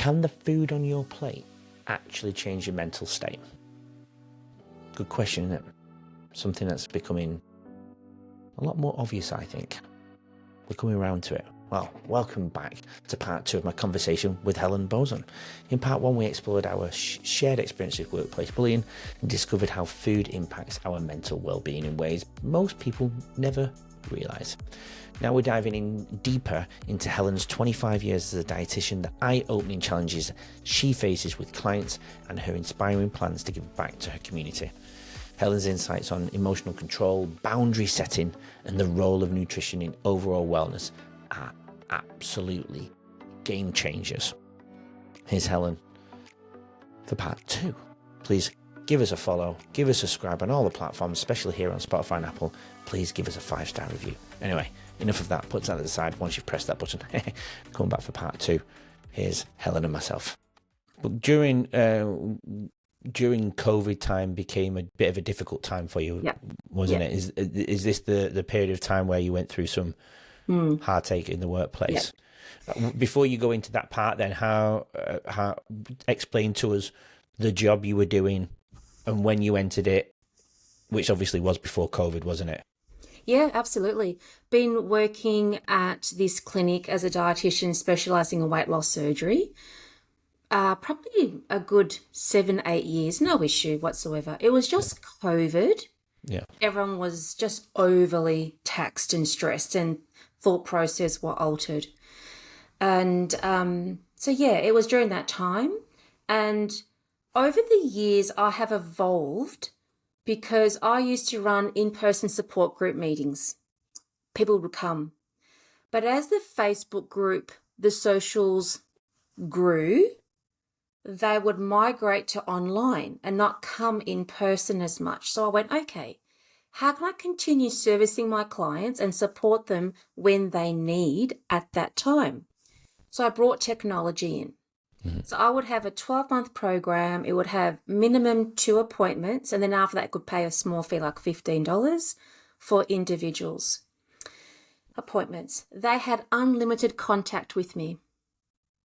Can the food on your plate actually change your mental state? Good question, isn't it? Something that's becoming a lot more obvious, I think. We're coming around to it. Well, welcome back to part 2 of my conversation with Helen Bauzon. In part 1, we explored our shared experience with workplace bullying and discovered how food impacts our mental well-being in ways most people never realise. Now we're diving in deeper into Helen's 25 years as a dietitian, the eye-opening challenges she faces with clients, and her inspiring plans to give back to her community. Helen's insights on emotional control, boundary setting, and the role of nutrition in overall wellness are absolutely game changers. Here's Helen for part 2. Please give us a follow, give us a subscribe on all the platforms, especially here on Spotify and Apple. Please give us a 5-star review. Anyway, enough of that. Put that to the side once you've pressed that button. Come back for part 2. Here's Helen and myself. But during COVID time became a bit of a difficult time for you, wasn't it? Is this the period of time where you went through some heartache in the workplace? Before you go into that part, then how explain to us the job you were doing and when you entered it, which obviously was before COVID, wasn't it? Yeah, absolutely. Been working at this clinic as a dietitian specialising in weight loss surgery. Probably a good 7-8 years, no issue whatsoever. It was just COVID. Yeah. Everyone was just overly taxed and stressed, and thought process were altered. And it was during that time. And over the years, I have evolved because I used to run in-person support group meetings. People would come. But as the Facebook group, the socials grew, they would migrate to online and not come in person as much. So I went, okay, how can I continue servicing my clients and support them when they need at that time? So I brought technology in. So I would have a 12-month program. It would have minimum 2 appointments, and then after that, I could pay a small fee like $15 for individuals appointments. They had unlimited contact with me.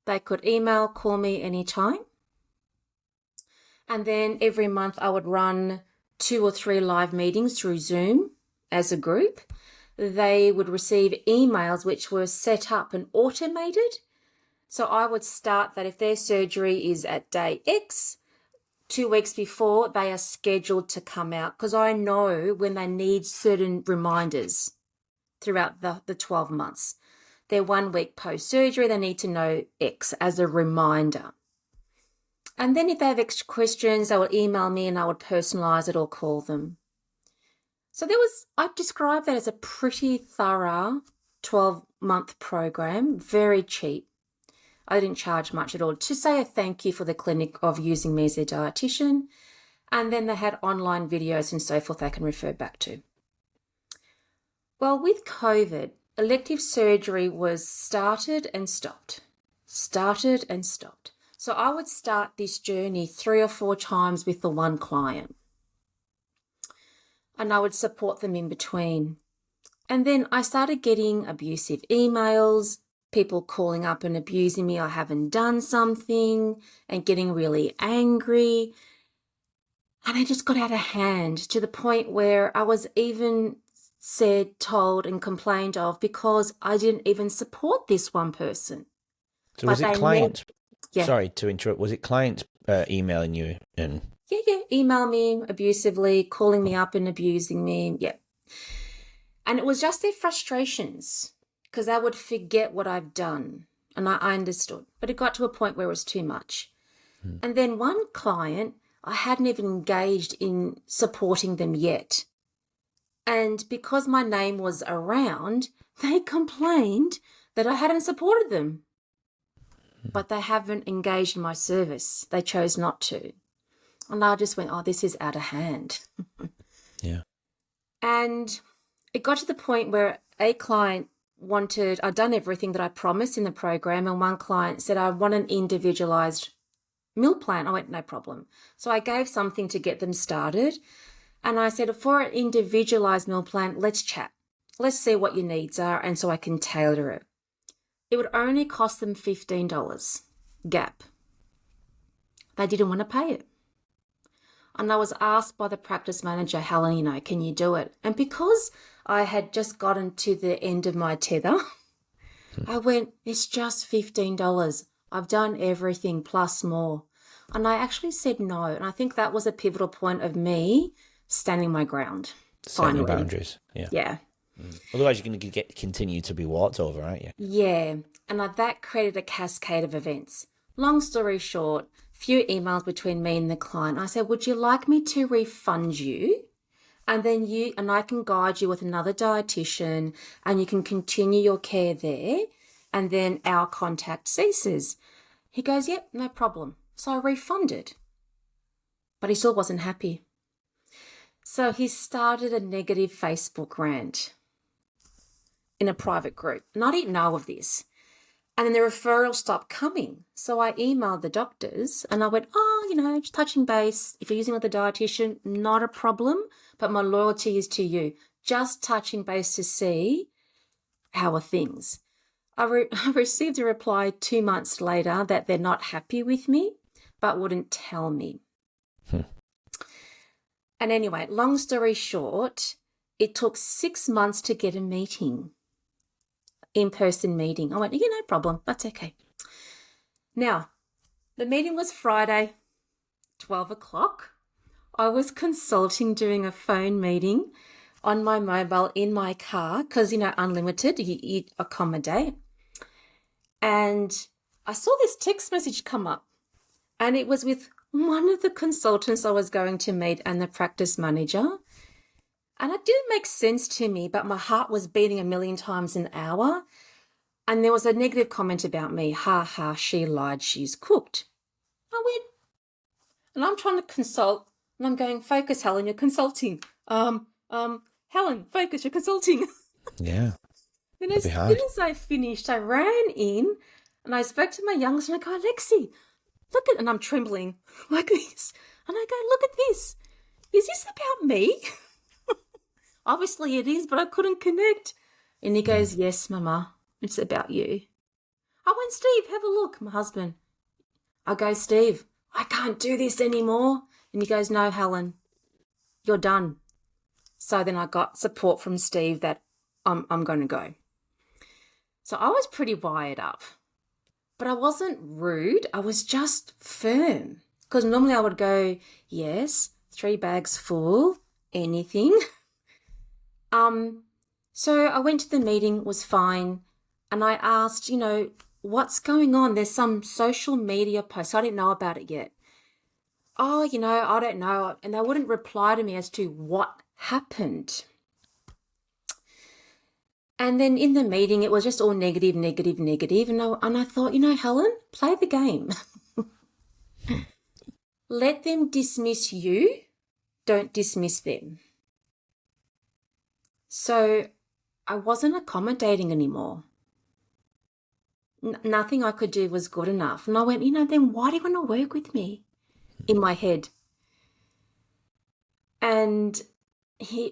They could email, call me anytime. And then every month I would run 2 or 3 live meetings through Zoom as a group. They would receive emails which were set up and automated. So I would start that if their surgery is at day X, 2 weeks before, they are scheduled to come out, because I know when they need certain reminders throughout the 12 months. They're 1 week post-surgery, they need to know X as a reminder. And then if they have extra questions, they will email me and I would personalise it or call them. So I describe that as a pretty thorough 12-month program, very cheap. I didn't charge much at all, to say a thank you for the clinic of using me as their dietitian. And then they had online videos and so forth they can refer back to. Well, with COVID, elective surgery was started and stopped. So I would start this journey 3 or 4 times with the one client. And I would support them in between. And then I started getting abusive emails, people calling up and abusing me, I haven't done something, and getting really angry. And I just got out of hand to the point where I was even told and complained of because I didn't even support this one person. So was it clients? Sorry to interrupt. Was it clients emailing you? Email me abusively, calling me up and abusing me. Yeah. And it was just their frustrations, because I would forget what I've done, and I understood. But it got to a point where it was too much. And then one client, I hadn't even engaged in supporting them yet. And because my name was around, they complained that I hadn't supported them. But they haven't engaged in my service. They chose not to. And I just went, this is out of hand. Yeah. And it got to the point where a client I'd done everything that I promised in the program, and one client said, I want an individualized meal plan. I went, no problem. So I gave something to get them started. And I said, for an individualized meal plan, let's chat. Let's see what your needs are, and so I can tailor it. It would only cost them $15. gap. They didn't want to pay it. And I was asked by the practice manager, Helen, can you do it? And because I had just gotten to the end of my tether, I went, it's just $15. I've done everything plus more. And I actually said no. And I think that was a pivotal point of me standing my ground. Setting your boundaries. Yeah. Yeah. Otherwise, you're going to continue to be walked over, aren't you? Yeah. And that created a cascade of events. Long story short, few emails between me and the client. I said, would you like me to refund you? And then I can guide you with another dietitian and you can continue your care there. And then our contact ceases. He goes, yep, no problem. So I refunded. But he still wasn't happy. So he started a negative Facebook rant in a private group. And I didn't know of this. And then the referrals stopped coming. So I emailed the doctors and I went, just touching base. If you're using another dietitian, not a problem. But my loyalty is to you. Just touching base to see how are things. I received a reply 2 months later that they're not happy with me, but wouldn't tell me. And anyway, long story short, it took 6 months to get a meeting, in-person meeting. I went, no problem. That's okay. Now, the meeting was Friday, 12 o'clock. I was consulting doing a phone meeting on my mobile in my car because, unlimited, you accommodate. And I saw this text message come up and it was with one of the consultants I was going to meet and the practice manager. And it didn't make sense to me, but my heart was beating 1,000,000 times an hour. And there was a negative comment about me. Ha ha, she lied, she's cooked. I went, and I'm trying to consult and I'm going, focus, Helen, you're consulting. Helen, focus, you're consulting. Yeah. Then as soon as I finished, I ran in and I spoke to my youngest and I go, Alexi, look at, and I'm trembling like this. And I go, look at this. Is this about me? Obviously it is, but I couldn't connect. And he goes, yes, Mama, it's about you. I went, Steve, have a look, my husband. I go, Steve, I can't do this anymore. And he goes, no, Helen, you're done. So then I got support from Steve that I'm going to go. So I was pretty wired up, but I wasn't rude. I was just firm because normally I would go, yes, 3 bags full, anything. So I went to the meeting, was fine. And I asked, what's going on? There's some social media post. I didn't know about it yet. Oh, I don't know. And they wouldn't reply to me as to what happened. And then in the meeting, it was just all negative. And I thought, Helen, play the game. Let them dismiss you. Don't dismiss them. So I wasn't accommodating anymore. Nothing I could do was good enough. And I went, then why do you want to work with me? In my head. And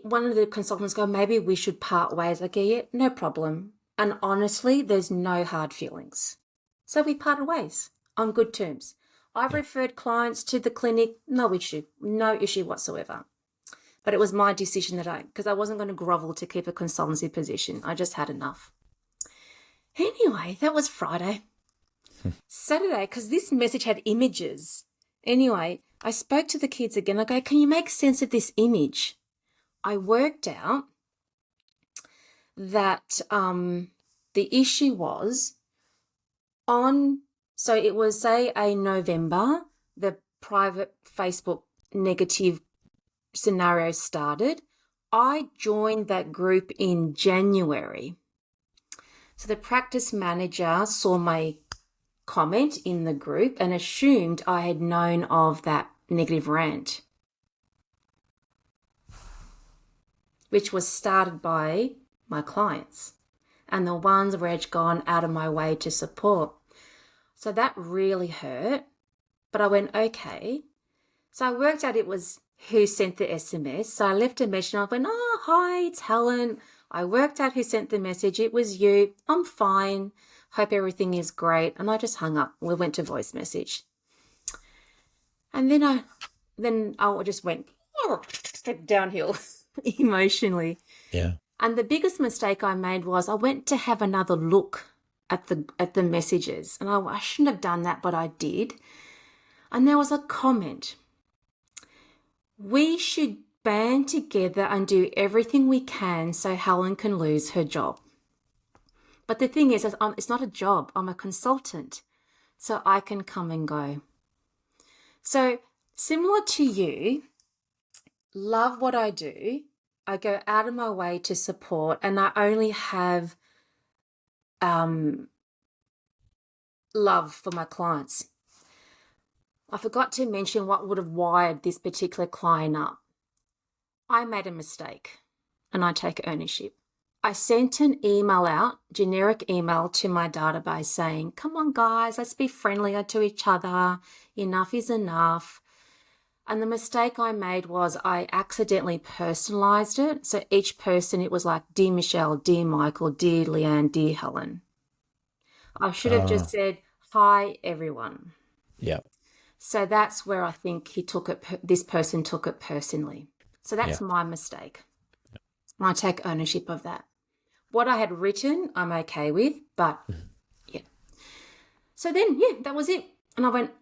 one of the consultants go, maybe we should part ways. I go, yeah, no problem. And honestly, there's no hard feelings. So we parted ways on good terms. I've referred clients to the clinic, no issue whatsoever. But it was my decision because I wasn't going to grovel to keep a consultancy position. I just had enough. Anyway, that was Friday. Saturday, because this message had images. Anyway, I spoke to the kids again. I go, can you make sense of this image? I worked out that the issue was so it was, say, a November, the private Facebook negative scenario started. I joined that group in January. So the practice manager saw my comment in the group and assumed I had known of that negative rant, which was started by my clients and the ones where I'd gone out of my way to support. So that really hurt, but I went, okay. So I worked out it was who sent the SMS. So I left a message and I went, hi, it's Helen. I worked out who sent the message. It was you. I'm fine. Hope everything is great. And I just hung up. We went to voice message. And then I just went downhill emotionally. Yeah. And the biggest mistake I made was I went to have another look at the messages. And I shouldn't have done that, but I did. And there was a comment. We should band together and do everything we can so Helen can lose her job. But the thing is, it's not a job. I'm a consultant, so I can come and go. So similar to you, love what I do. I go out of my way to support, and I only have love for my clients. I forgot to mention what would have wired this particular client up. I made a mistake, and I take ownership. I sent an email out, generic email to my database saying, come on guys, let's be friendlier to each other. Enough is enough. And the mistake I made was I accidentally personalized it. So each person, it was like, Dear Michelle, Dear Michael, Dear Leanne, Dear Helen. I should have just said, hi, everyone. Yeah. So that's where I think this person took it personally. So that's my mistake. And I take ownership of that. What I had written, I'm okay with, but yeah. So then, that was it. And I went,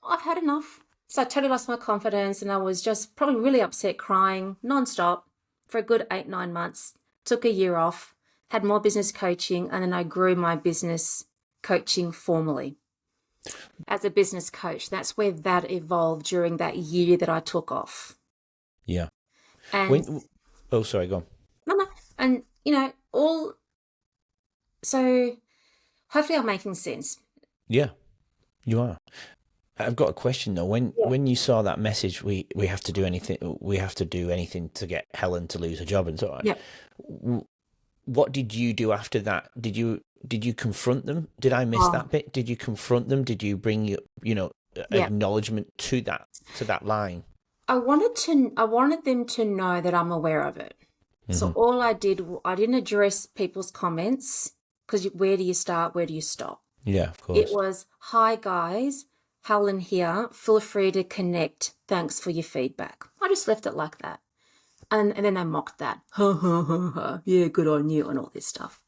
I've had enough. So I totally lost my confidence, and I was just probably really upset, crying nonstop for a good 8-9 months. Took a year off, had more business coaching, and then I grew my business coaching formally as a business coach. That's where that evolved during that year that I took off. Yeah. And sorry, go on. No. And, so hopefully I'm making sense. Yeah, you are. I've got a question though. When you saw that message, we have to do anything to get Helen to lose her job and so on. Yeah. What did you do after that? Did you confront them? Did I miss that bit? Did you confront them? Did you bring acknowledgement to that line? I wanted them to know that I'm aware of it. So all I didn't address people's comments, because where do you start? Where do you stop? Yeah, of course. It was, hi guys, Helen here. Feel free to connect. Thanks for your feedback. I just left it like that. And then they mocked that. Ha, ha, ha, ha. Yeah, good on you and all this stuff.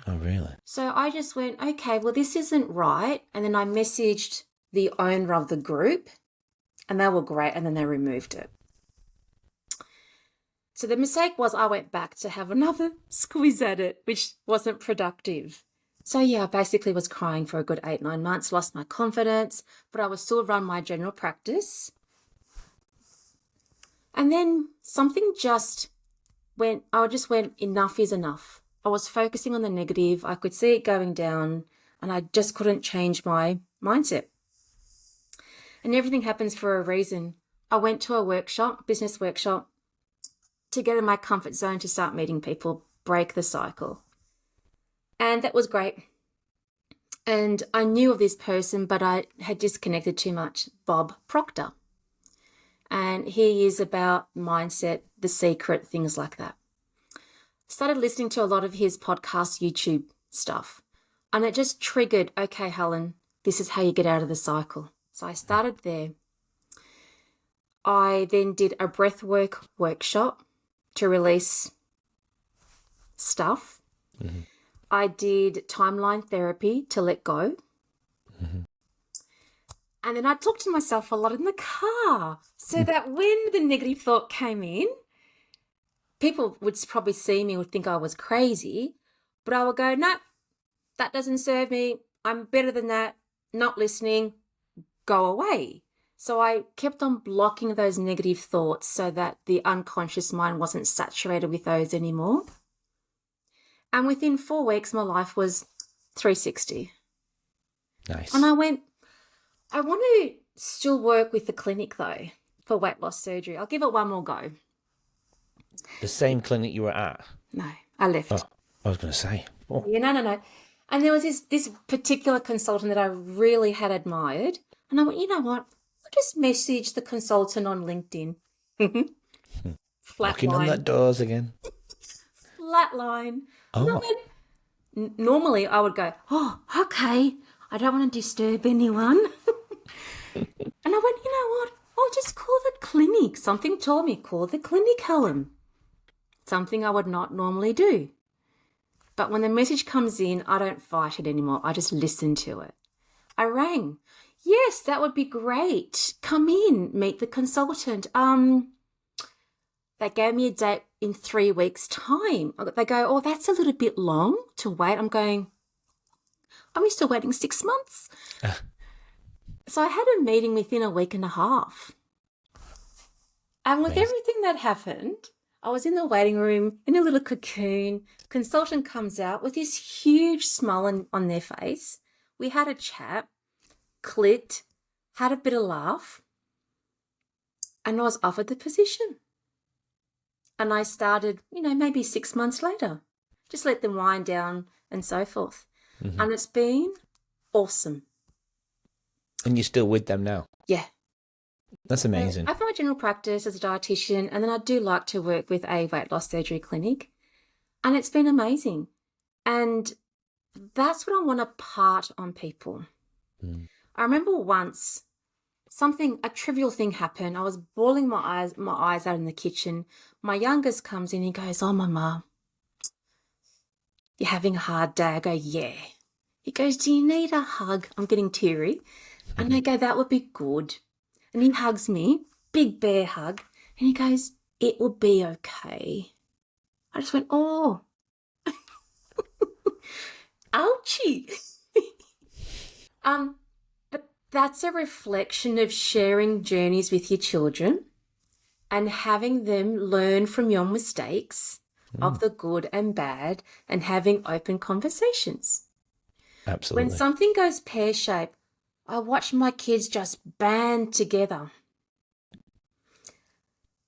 Oh, really? So I just went, okay, well, this isn't right. And then I messaged the owner of the group, and they were great, and then they removed it. So the mistake was I went back to have another squeeze at it, which wasn't productive. So I basically was crying for a good 8-9 months, lost my confidence, but I would still run my general practice. And then something I just went, enough is enough. I was focusing on the negative. I could see it going down, and I just couldn't change my mindset. And everything happens for a reason. I went to a business workshop, to get in my comfort zone, to start meeting people, break the cycle. And that was great. And I knew of this person, but I had disconnected too much, Bob Proctor. And he is about mindset, The Secret, things like that. Started listening to a lot of his podcast, YouTube stuff. And it just triggered, okay, Helen, this is how you get out of the cycle. So I started there. I then did a breathwork workshop to release stuff. Mm-hmm. I did timeline therapy to let go. Mm-hmm. And then I talked to myself a lot in the car, so that when the negative thought came in, people would probably see me, would think I was crazy, but I would go, no, that doesn't serve me. I'm better than that. Not listening. Go away. So I kept on blocking those negative thoughts so that the unconscious mind wasn't saturated with those anymore. And within 4 weeks, my life was 360. Nice. And I went, I want to still work with the clinic though for weight loss surgery. I'll give it one more go. The same clinic you were at? No, I left. Oh, I was going to say. Oh. Yeah, no. And there was this particular consultant that I really had admired. And I went, you know what? I'll just message the consultant on LinkedIn. Knocking on that doors again. Flatline. Oh. And I went, Normally I would go, oh, okay, I don't want to disturb anyone. And I went, you know what? I'll just call the clinic. Something told me, call the clinic, Helen. Something I would not normally do. But when the message comes in, I don't fight it anymore. I just listen to it. I rang. Yes, that would be great. Come in, meet the consultant. They gave me a date in 3 weeks' time. They go, oh, that's a little bit long to wait. I'm going, I'm still waiting 6 months. So I had a meeting within a week and a half. And with everything that happened, I was in the waiting room in a little cocoon. Consultant comes out with this huge smile on their face. We had a chat, clicked, had a bit of laugh, and I was offered the position. And I started, maybe 6 months later. Just let them wind down and so forth. Mm-hmm. And it's been awesome. And you're still with them now? Yeah. That's amazing. I have my general practice as a dietitian, and then I do like to work with a weight loss surgery clinic. And it's been amazing. And that's what I want to part on people. Mm. I remember once a trivial thing happened. I was bawling my eyes out in the kitchen. My youngest comes in and he goes, oh, Mama, you're having a hard day. I go, yeah. He goes, do you need a hug? I'm getting teary. And I go, that would be good. And he hugs me, big bear hug. And he goes, it will be okay. I just went, oh, ouchie. But that's a reflection of sharing journeys with your children and having them learn from your mistakes of the good and bad and having open conversations. Absolutely. When something goes pear-shaped, I watch my kids just band together.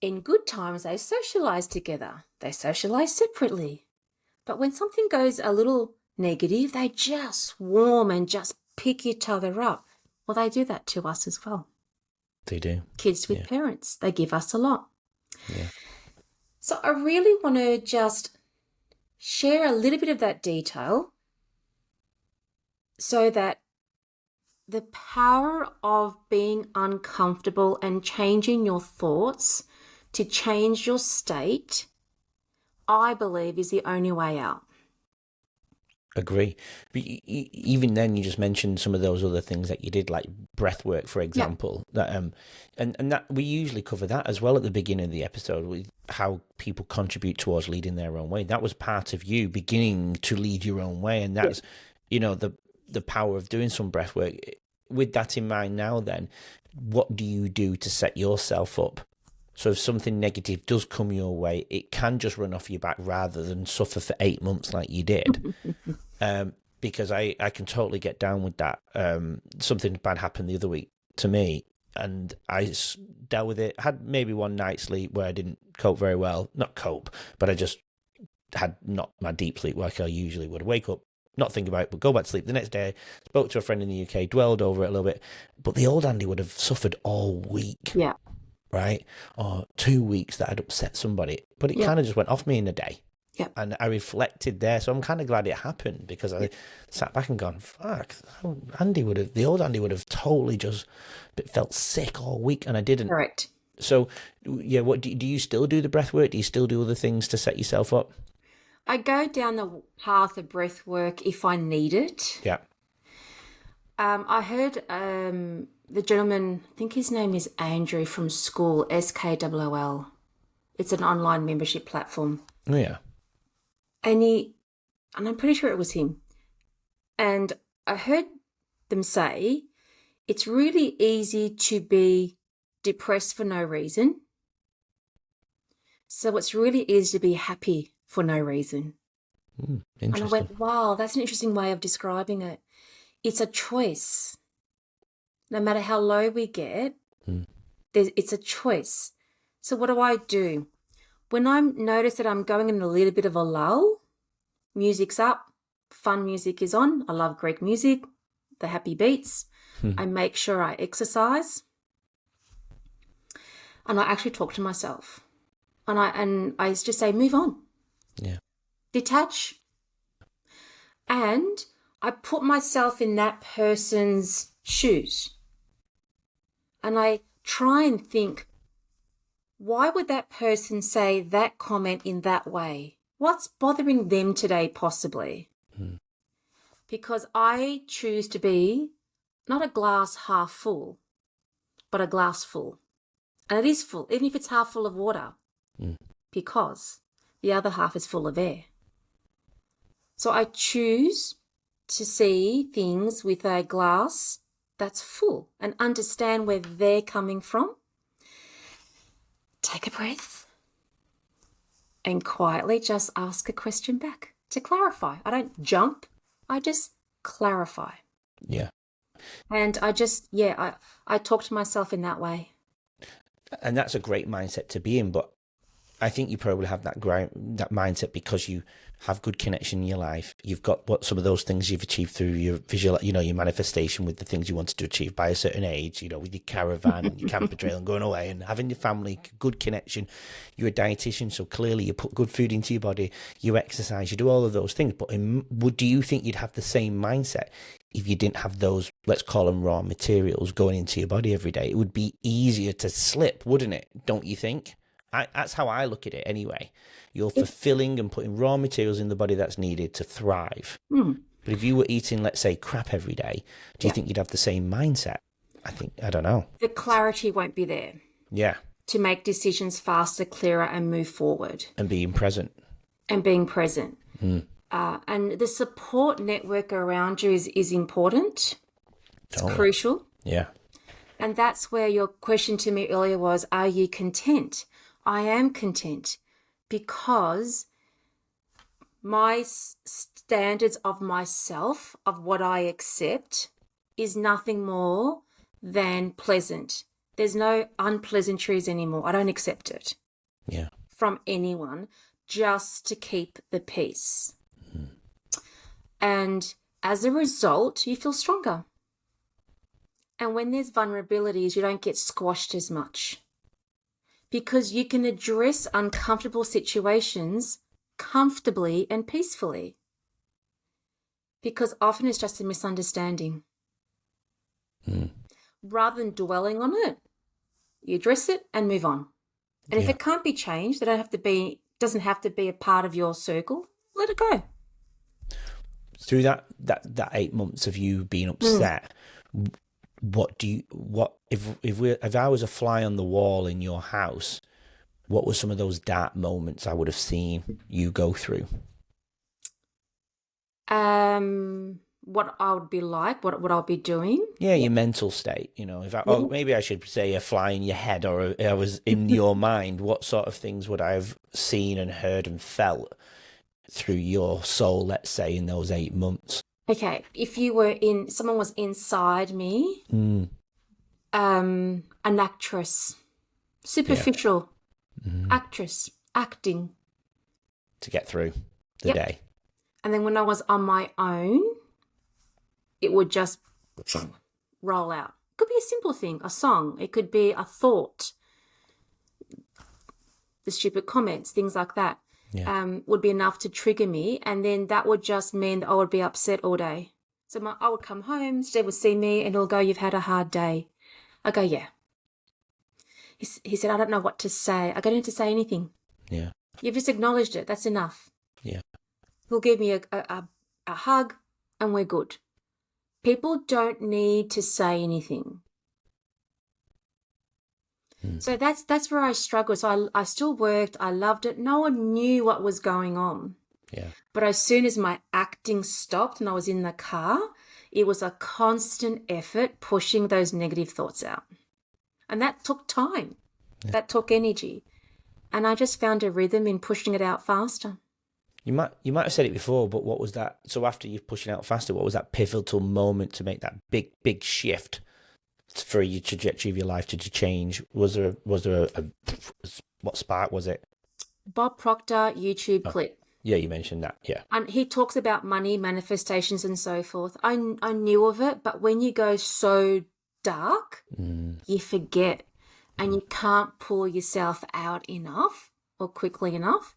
In good times, they socialise together. They socialise separately. But when something goes a little negative, they just swarm and just pick each other up. Well, they do that to us as well. They do. Kids with parents, they give us a lot. Yeah. So I really want to just share a little bit of that detail so that the power of being uncomfortable and changing your thoughts to change your state, I believe, is the only way out. Agree. But even then, you just mentioned some of those other things that you did, like breath work, for example. Yeah. That and that we usually cover that as well at the beginning of the episode, with how people contribute towards leading their own way. That was part of you beginning to lead your own way, and that's the power of doing some breath work. With that in mind now, then, what do you do to set yourself up? So if something negative does come your way, it can just run off your back rather than suffer for 8 months like you did. Because I can totally get down with that. Something bad happened the other week to me, and I dealt with it. Had maybe one night's sleep where I didn't cope very well. Not cope, but I just had not my deep sleep like I usually would. Wake up, not think about it, but go back to sleep. The next day, spoke to a friend in the UK, dwelled over it a little bit. But the old Andy would have suffered all week. Yeah. Right? Or 2 weeks that I'd upset somebody. But it kind of just went off me in a day. Yeah. And I reflected there. So I'm kind of glad it happened, because I sat back and gone, fuck, the old Andy would have totally just felt sick all week, and I didn't. Correct. So, yeah, what do you still do the breath work? Do you still do other things to set yourself up? I go down the path of breath work if I need it. Yeah. I heard the gentleman, I think his name is Andrew, from school, SKOOL. It's an online membership platform. Oh, yeah. And I'm pretty sure it was him. And I heard them say it's really easy to be depressed for no reason. So it's really easy to be happy for no reason. Interesting. And I went, wow, that's an interesting way of describing it. It's a choice. No matter how low we get, it's a choice. So what do? When I notice that I'm going in a little bit of a lull, music's up, fun music is on. I love Greek music, the happy beats. I make sure I exercise. And I actually talk to myself. And I just say, move on. Yeah. Detach. And I put myself in that person's shoes. And I try and think, why would that person say that comment in that way? What's bothering them today, possibly? Because I choose to be not a glass half full, but a glass full. And it is full, even if it's half full of water, because the other half is full of air. So I choose to see things with a glass that's full and understand where they're coming from. Take a breath and quietly just ask a question back to clarify. I don't jump, I just clarify. Yeah. And I just, I talk to myself in that way. And that's a great mindset to be in, but I think you probably have that mindset because you have good connection in your life. You've got some of those things you've achieved through your visual, your manifestation with the things you wanted to achieve by a certain age, with your caravan and your camper trail and going away and having your family, good connection. You're a dietitian, so clearly you put good food into your body, you exercise, you do all of those things. But do you think you'd have the same mindset if you didn't have those, let's call them raw materials, going into your body every day? It would be easier to slip, wouldn't it? Don't you think? That's how I look at it anyway. You're fulfilling and putting raw materials in the body that's needed to thrive. But if you were eating, let's say, crap every day, do you think you'd have the same mindset? I don't know. The clarity won't be there. Yeah. To make decisions faster, clearer, and move forward. And being present. And the support network around you is important. It's crucial. Yeah. And that's where your question to me earlier was, are you content? I am content because my standards of myself, of what I accept, is nothing more than pleasant. There's no unpleasantries anymore. I don't accept it. Yeah. From anyone, just to keep the peace. And as a result, you feel stronger. And when there's vulnerabilities, you don't get squashed as much. Because you can address uncomfortable situations comfortably and peacefully. Because often it's just a misunderstanding. Rather than dwelling on it, you address it and move on. And if it can't be changed, it doesn't have to be a part of your circle, let it go. Through that 8 months of you being upset, if I was a fly on the wall in your house, what were some of those dark moments I would have seen you go through? What I would be like, what I'll be doing. Yeah, your mental state, maybe I should say a fly in your head, or I was in your mind. What sort of things would I have seen and heard and felt through your soul, let's say, in those 8 months? Okay, if someone was inside me, an actress, superficial actress, acting. To get through the day. And then when I was on my own, it would just roll out. It could be a simple thing, a song. It could be a thought, the stupid comments, things like that. Would be enough to trigger me, and then that would just mean that I would be upset all day. So I would come home, Steve would see me, and he'll go, "You've had a hard day." I go, "Yeah." He said, "I don't know what to say." I go, "Don't need to say anything. Yeah. You've just acknowledged it. That's enough." Yeah. He'll give me a hug, and we're good. People don't need to say anything. So that's where I struggled. So I still worked. I loved it. No one knew what was going on. Yeah. But as soon as my acting stopped and I was in the car, it was a constant effort pushing those negative thoughts out. And that took time. Yeah. That took energy. And I just found a rhythm in pushing it out faster. You might have said it before, but what was that? So after you're pushing out faster, what was that pivotal moment to make that big shift for your trajectory of your life to change? Was there a what spark was it? Bob Proctor YouTube clip. Yeah, you mentioned that. Yeah. And he talks about money, manifestations and so forth. I knew of it, but when you go so dark, you forget and you can't pull yourself out enough or quickly enough.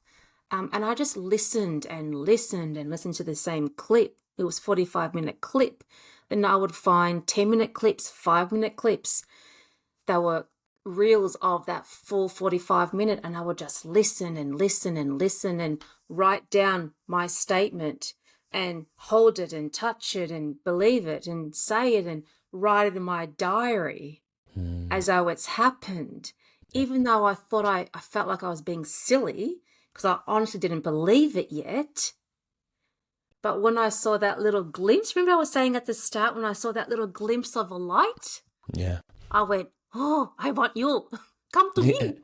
And I just listened and listened and listened to the same clip. It was 45-minute clip. Then I would find 10-minute clips, 5-minute clips. There were reels of that full 45-minute, and I would just listen and listen and listen and write down my statement and hold it and touch it and believe it and say it and write it in my diary as though it's happened. Even though I thought I felt like I was being silly because I honestly didn't believe it yet. But when I saw that little glimpse, remember I was saying at the start, when I saw that little glimpse of a light, I went, oh, I want you. Come to me.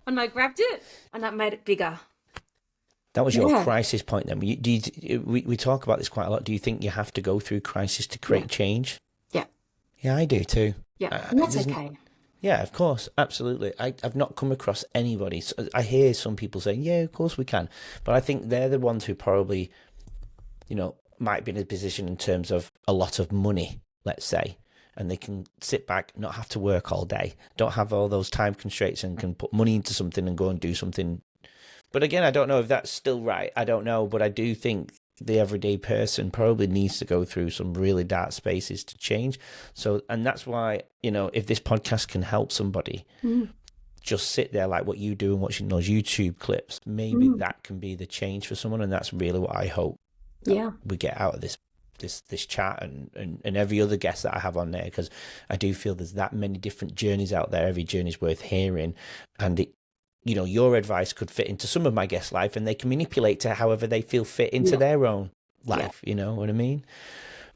And I grabbed it and that made it bigger. That was your crisis point then. We talk about this quite a lot. Do you think you have to go through crisis to create change? Yeah. Yeah, I do too. Yeah, and that's okay. Yeah, of course, absolutely. I've not come across anybody. I hear some people saying, yeah, of course we can. But I think they're the ones who probably, might be in a position in terms of a lot of money, let's say, and they can sit back, not have to work all day, don't have all those time constraints and can put money into something and go and do something. But again, I don't know if that's still right. I don't know. But I do think the everyday person probably needs to go through some really dark spaces to change. So, and that's why, if this podcast can help somebody just sit there like what you do and watching those YouTube clips, maybe that can be the change for someone. And that's really what I hope we get out of this chat and every other guest that I have on there, because I do feel there's that many different journeys out there. Every journey is worth hearing. And your advice could fit into some of my guests' life and they can manipulate to however they feel fit into their own life. You know what I mean?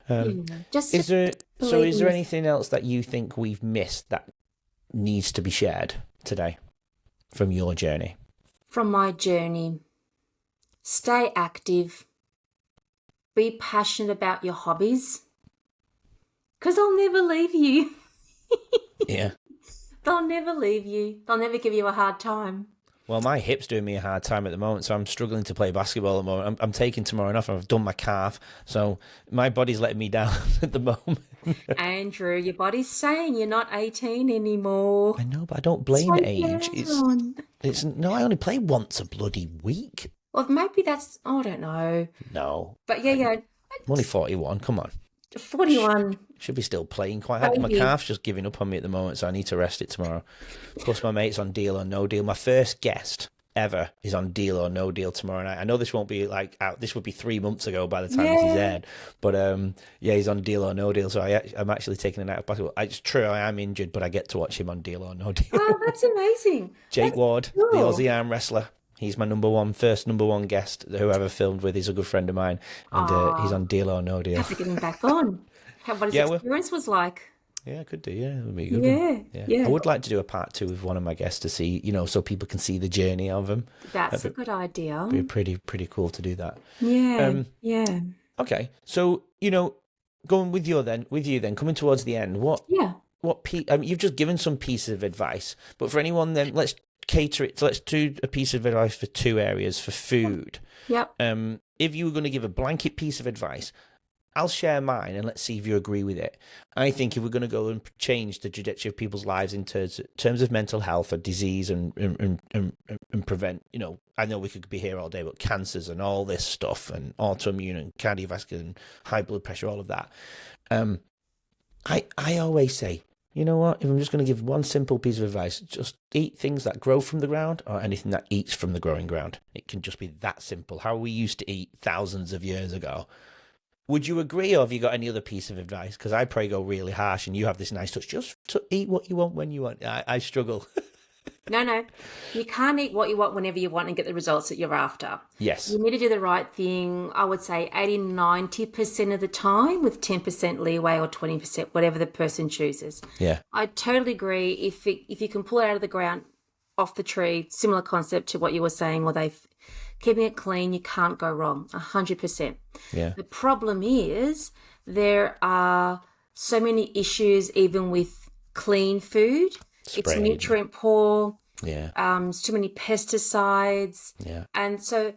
Is there anything else that you think we've missed that needs to be shared today from your journey? From my journey, stay active, be passionate about your hobbies, because they'll never leave you. Yeah. They'll never leave you. They'll never give you a hard time. Well, my hip's doing me a hard time at the moment, so I'm struggling to play basketball at the moment. I'm taking tomorrow off. I've done my calf, so my body's letting me down at the moment. Andrew, your body's saying you're not 18 anymore. I know, but I don't blame age. It's no, I only play once a bloody week. Well, maybe that's, I don't know. No. But yeah. I'm only 41, come on. 41. Should be still playing quite hard. My calf's just giving up on me at the moment, so I need to rest it tomorrow. Plus, my mate's on Deal or No Deal. My first guest ever is on Deal or No Deal tomorrow night. I know this won't be out. This would be 3 months ago by the time this is aired. But he's on Deal or No Deal, so I'm actually taking a night of basketball. It's true, I am injured, but I get to watch him on Deal or No Deal. Oh, that's amazing. Jake Ward, the Aussie arm wrestler. He's my first number one guest who I ever filmed with. He's a good friend of mine, and he's on Deal or No Deal. Have to get him back on. What his experience was like. Yeah, I could do. Yeah, it would be a good one. Yeah. I would like to do a part 2 with one of my guests to see, so people can see the journey of them. That's a good idea. It'd be pretty cool to do that. Yeah. Okay, so going with you then, coming towards the end, you've just given some pieces of advice, but for anyone then, let's cater it. So let's do a piece of advice for 2 areas for food. Yep. If you were going to give a blanket piece of advice, I'll share mine and let's see if you agree with it. I think if we're going to go and change the trajectory of people's lives in terms of mental health or disease and prevent, I know we could be here all day, but cancers and all this stuff and autoimmune and cardiovascular and high blood pressure, all of that. I always say, you know what, if I'm just going to give one simple piece of advice, just eat things that grow from the ground or anything that eats from the growing ground. It can just be that simple. How we used to eat thousands of years ago. Would you agree, or have you got any other piece of advice? Because I probably go really harsh and you have this nice touch. Just to eat what you want when you want. I struggle. No. You can't eat what you want whenever you want and get the results that you're after. Yes. You need to do the right thing, I would say 80-90% of the time with 10% leeway or 20%, whatever the person chooses. Yeah. I totally agree. If you can pull it out of the ground, off the tree, similar concept to what you were saying, or keeping it clean, you can't go wrong, 100%. Yeah. The problem is there are so many issues even with clean food. It's nutrient poor. Yeah. It's too many pesticides. Yeah. And so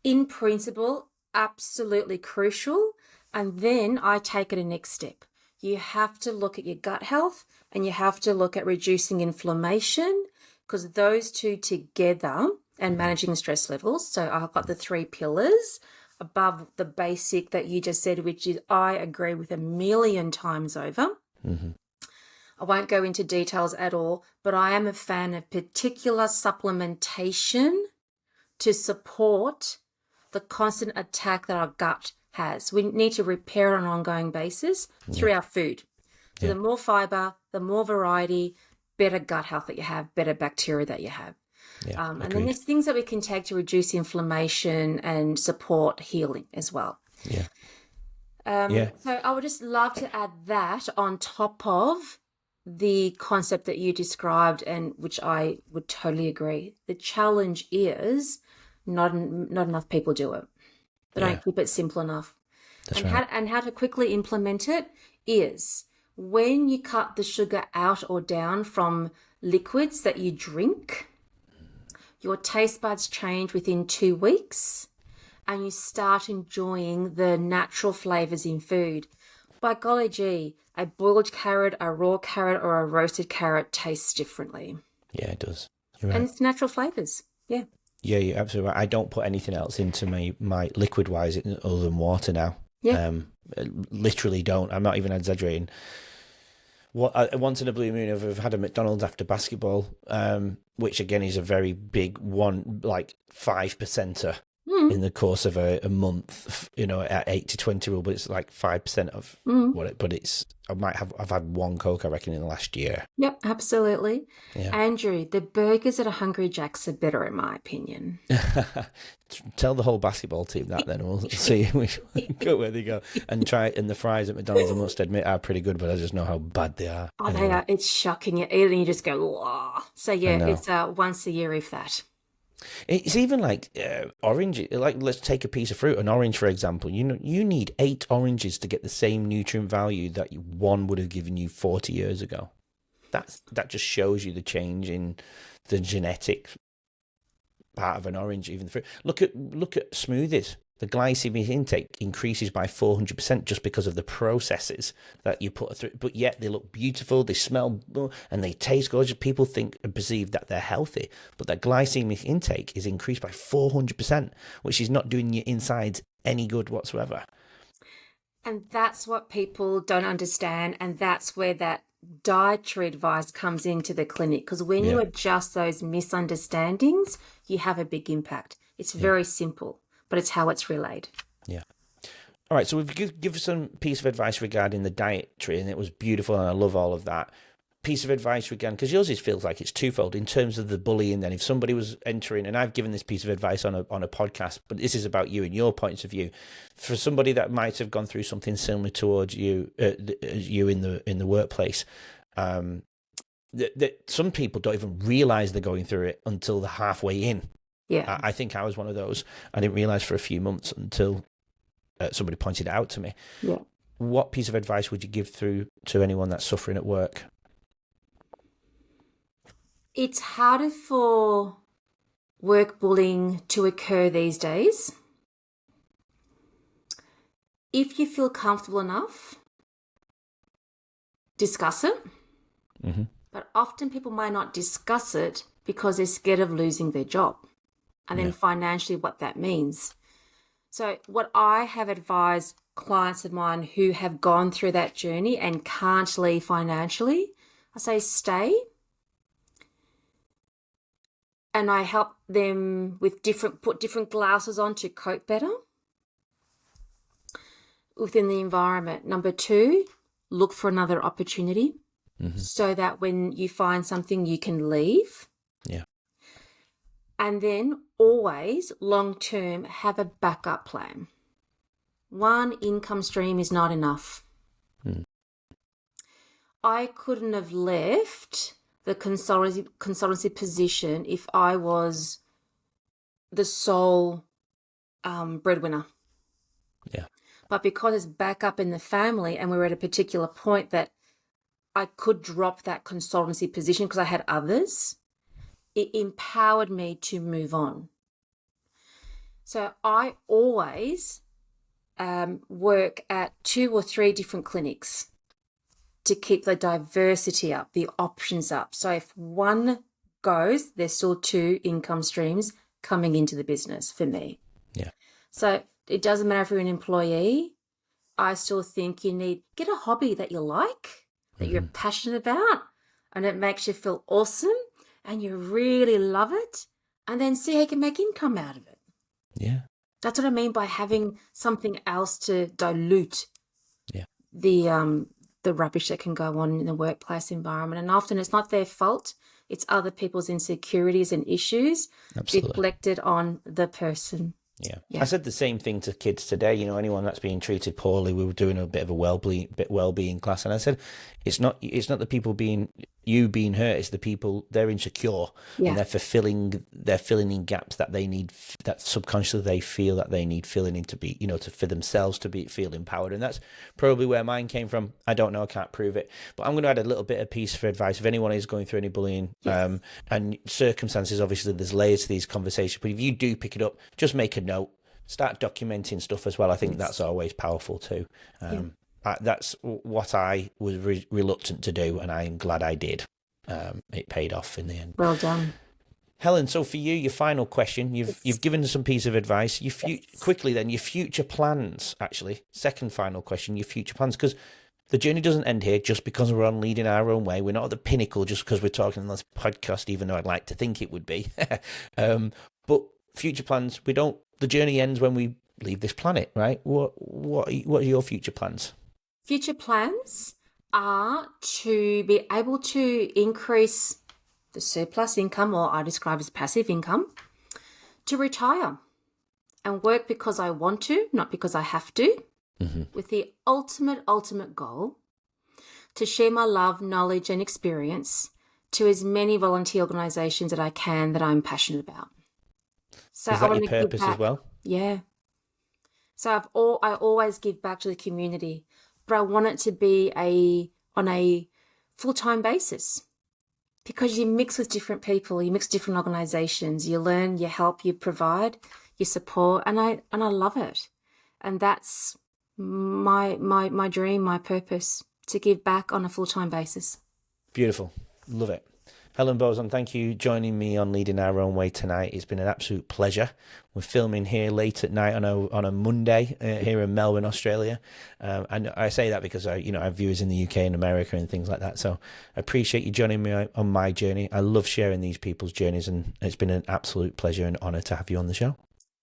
in principle, absolutely crucial. And then I take it a next step. You have to look at your gut health and you have to look at reducing inflammation, because those two together and managing stress levels. So I've got the 3 pillars above the basic that you just said, which is I agree with 1,000,000 times over. Mm-hmm. I won't go into details at all, but I am a fan of particular supplementation to support the constant attack that our gut has. We need to repair it on an ongoing basis through our food. So the more fiber, the more variety, better gut health that you have, better bacteria that you have. And then there's things that we can take to reduce inflammation and support healing as well. So I would just love to add that on top of the concept that you described, and which I would totally agree. The challenge is not enough people do it. They don't keep it simple enough. That's right. How to quickly implement it is when you cut the sugar out or down from liquids that you drink, your taste buds change within 2 weeks and you start enjoying the natural flavors in food. By golly gee, a boiled carrot, a raw carrot, or a roasted carrot tastes differently. Yeah, it does. You're right. And it's natural flavors. Yeah. Yeah, you're absolutely right. I don't put anything else into my liquid-wise other than water now. Yeah. Literally don't. I'm not even exaggerating. Once in a blue moon, I've had a McDonald's after basketball, which again is a very big one, like 5%er in the course of a month, at 80-20 rule, but it's like 5% of I've had one Coke, I reckon, in the last year. Yep, absolutely. Yeah. Andrew, the burgers at a Hungry Jack's are better in my opinion. Tell the whole basketball team that, then we'll see go where they go and try. And the fries at McDonald's, I must admit, are pretty good, but I just know how bad they are. Oh, anyway. They are. It's shocking. You eat it and you just go, wow. So yeah, it's once a year, if that. It's even like orange. Like, let's take a piece of fruit, an orange, for example. You need 8 oranges to get the same nutrient value that one would have given you 40 years ago. That just shows you the change in the genetic part of an orange, even the fruit. Look at smoothies. The glycemic intake increases by 400% just because of the processes that you put through. But yet they look beautiful, they smell, and they taste gorgeous. People think and perceive that they're healthy, but their glycemic intake is increased by 400%, which is not doing your insides any good whatsoever. And that's what people don't understand, and that's where that dietary advice comes into the clinic, because when you adjust those misunderstandings, you have a big impact. It's very simple, but it's how it's relayed. Yeah. All right, so we've given some piece of advice regarding the dietary, and it was beautiful, and I love all of that. Piece of advice regarding, because yours feels like it's twofold in terms of the bullying. Then if somebody was entering, and I've given this piece of advice on a podcast, but this is about you and your points of view. For somebody that might have gone through something similar towards you, you in the workplace, that some people don't even realize they're going through it until they're halfway in. Yeah, I think I was one of those. I didn't realize for a few months until somebody pointed it out to me. Yeah. What piece of advice would you give to anyone that's suffering at work? It's harder for work bullying to occur these days. If you feel comfortable enough, discuss it. Mm-hmm. But often people might not discuss it because they're scared of losing their job. And then financially what that means. So what I have advised clients of mine who have gone through that journey and can't leave financially, I say stay. And I help them with put different glasses on to cope better within the environment. Number 2, look for another opportunity so that when you find something, you can leave. Yeah. And then always long-term have a backup plan. One income stream is not enough. I couldn't have left the consultancy position if I was the sole breadwinner. Yeah. But because it's back up in the family and we're at a particular point that I could drop that consultancy position because I had others, it empowered me to move on. So I always work at 2 or 3 different clinics to keep the diversity up, the options up. So if one goes, there's still 2 income streams coming into the business for me. Yeah. So it doesn't matter if you're an employee. I still think get a hobby that you like, that you're passionate about, and it makes you feel awesome and you really love it, and then see how you can make income out of it. Yeah. That's what I mean by having something else to dilute Yeah. the rubbish that can go on in the workplace environment. And often it's not their fault. It's other people's insecurities and issues deflected on the person. Yeah. I said the same thing to kids today. You know, anyone that's being treated poorly, we were doing a bit of a well-being class, and I said, it's not the people being hurt. It's the people, they're insecure and they're filling in gaps that they need, that subconsciously they feel that they need filling in to be, you know, for themselves to feel empowered. And that's probably where mine came from. I don't know, I can't prove it, but I'm going to add a little bit of piece for advice if anyone is going through any bullying. And circumstances, obviously there's layers to these conversations, but if you do pick it up, just make a note, start documenting stuff as well. I think that's always powerful too. That's what I was reluctant to do, and I am glad I did. It paid off in the end. Well done, Helen. So for you, your final question, you've given us some piece of advice. Quickly then, your future plans. Actually, second final question, your future plans, because the journey doesn't end here just because we're on Leading Our Own Way. We're not at the pinnacle just because we're talking on this podcast, even though I'd like to think it would be. But future plans, the journey ends when we leave this planet, right? What are your future plans? Future plans are to be able to increase the surplus income, or I describe as passive income, to retire and work because I want to, not because I have to, with the ultimate goal to share my love, knowledge and experience to as many volunteer organisations that I can that I'm passionate about. So is that your purpose as well? Yeah. So I always give back to the community, but I want it to be on a full-time basis, because you mix with different people, you mix different organisations, you learn, you help, you provide, you support, and I love it. And that's my dream, my purpose, to give back on a full-time basis. Beautiful. Love it. Helen Bauzon, thank you for joining me on Leading Our Own Way tonight. It's been an absolute pleasure. We're filming here late at night on a Monday here in Melbourne, Australia. And I say that because I have viewers in the UK and America and things like that. So I appreciate you joining me on my journey. I love sharing these people's journeys, and it's been an absolute pleasure and honour to have you on the show.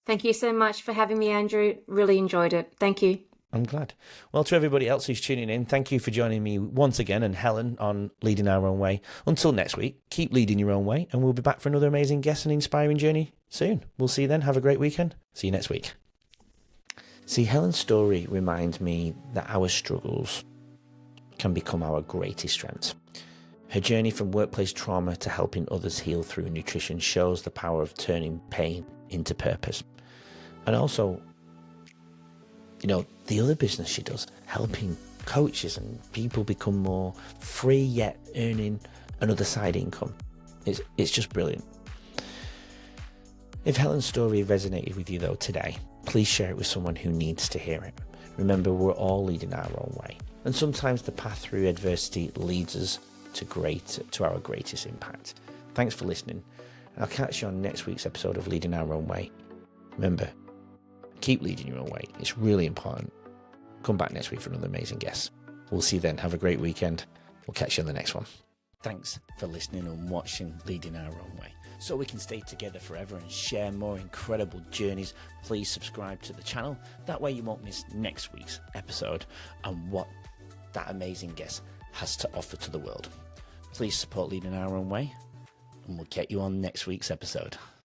Thank you so much for having me, Andrew. Really enjoyed it. Thank you. I'm glad. Well, to everybody else who's tuning in, thank you for joining me once again and Helen on Leading Our Own Way. Until next week, keep leading your own way, and we'll be back for another amazing guest and inspiring journey soon. We'll see you then. Have a great weekend. See you next week. See, Helen's story reminds me that our struggles can become our greatest strengths. Her journey from workplace trauma to helping others heal through nutrition shows the power of turning pain into purpose. And also, the other business she does, helping coaches and people become more free yet earning another side income. It's just brilliant. If Helen's story resonated with you though today, please share it with someone who needs to hear it. Remember, we're all leading our own way, and sometimes the path through adversity leads us to our greatest impact. Thanks for listening, and I'll catch you on next week's episode of Leading Our Own Way. Remember, keep leading your own way. It's really important. Come back next week for another amazing guest. We'll see you then. Have a great weekend. We'll catch you on the next one. Thanks for listening and watching Leading Our Own Way. So we can stay together forever and share more incredible journeys, please subscribe to the channel. That way you won't miss next week's episode and what that amazing guest has to offer to the world. Please support Leading Our Own Way, and we'll get you on next week's episode.